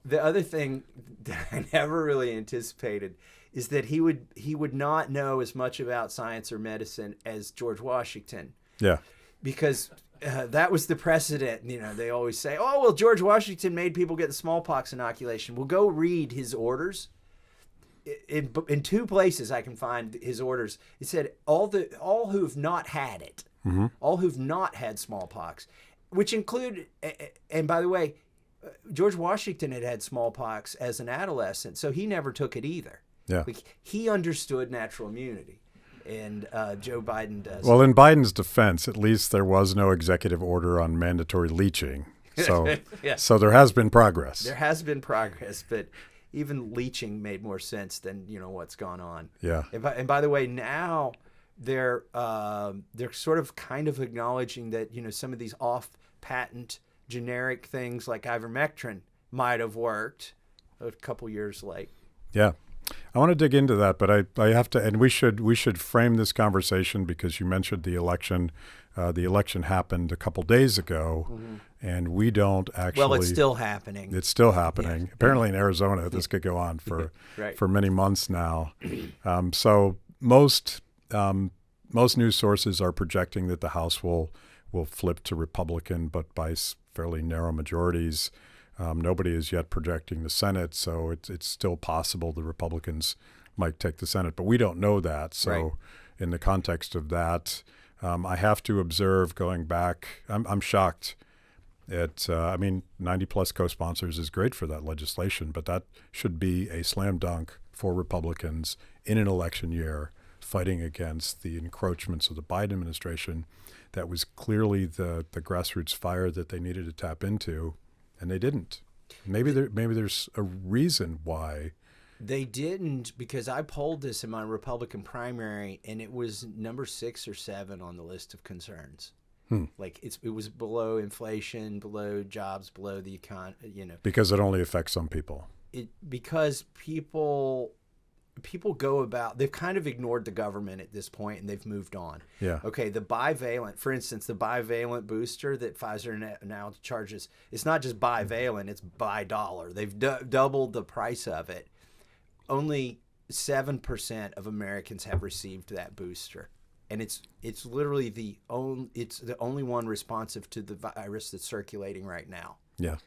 the other thing that I never really anticipated is that he would not know as much about science or medicine as George Washington. Yeah. Because that was the precedent. You know, they always say, oh, well, George Washington made people get the smallpox inoculation. Well, go read his orders. In two places I can find his orders. It said all who've not had it, all who've not had smallpox, which include, and by the way, George Washington had smallpox as an adolescent, so he never took it either. Yeah. Like, he understood natural immunity, and Joe Biden does. Well, in Biden's defense, at least there was no executive order on mandatory leaching. So, Yeah. So there has been progress. There has been progress, but even leaching made more sense than what's gone on. Yeah. And by the way, now they're sort of kind of acknowledging that some of these off-patent generic things like ivermectin might have worked a couple years late. Yeah. I want to dig into that, but I have to, and we should frame this conversation because you mentioned the election. The election happened a couple days ago, and we don't actually. Well, it's still happening. It's still happening. Yeah. Apparently in Arizona, this could go on for right. for many months now. So most news sources are projecting that the House will flip to Republican, but by fairly narrow majorities. Nobody is yet projecting the Senate, so it's still possible the Republicans might take the Senate, but we don't know that. So right. In the context of that, I have to observe going back, I'm shocked at, 90 plus co-sponsors is great for that legislation, but that should be a slam dunk for Republicans in an election year fighting against the encroachments of the Biden administration. That was clearly the grassroots fire that they needed to tap into. And they didn't. Maybe there's a reason why. They didn't, because I polled this in my Republican primary, and it was number 6 or 7 on the list of concerns. Like it was below inflation, below jobs, below the economy. Because it only affects some people. Because people go about, they've kind of ignored the government at this point, and they've moved on. Yeah. Okay, the bivalent, for instance, the bivalent booster that Pfizer now charges, it's not just bivalent, it's $. They've doubled the price of it. Only 7% of Americans have received that booster. And it's literally the only one responsive to the virus that's circulating right now. Yeah.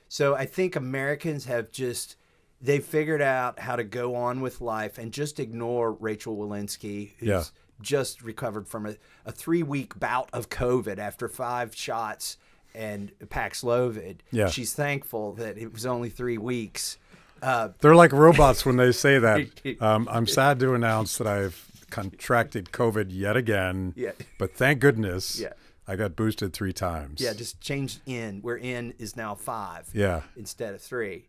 So I think Americans have they've figured out how to go on with life and just ignore Rachel Walensky, who's just recovered from a 3-week bout of COVID after 5 shots and Paxlovid. Yeah. She's thankful that it was only 3 weeks. They're like robots when they say that. I'm sad to announce that I've contracted COVID yet again, but thank goodness I got boosted 3 times. Yeah, just changed N, where N is now 5 instead of 3.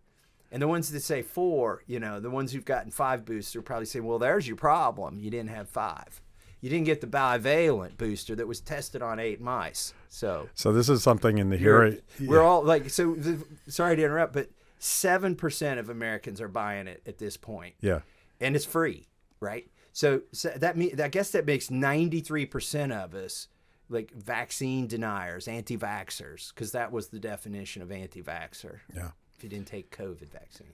And the ones that say 4, the ones who've gotten 5 booster probably say, well, there's your problem. You didn't have 5. You didn't get the bivalent booster that was tested on 8 mice. So this is something in the hearing. We're all like, sorry to interrupt, but 7% of Americans are buying it at this point. Yeah. And it's free, right? So I guess that makes 93% of us like vaccine deniers, anti-vaxxers, because that was the definition of anti-vaxxer. Yeah. If you didn't take COVID vaccine.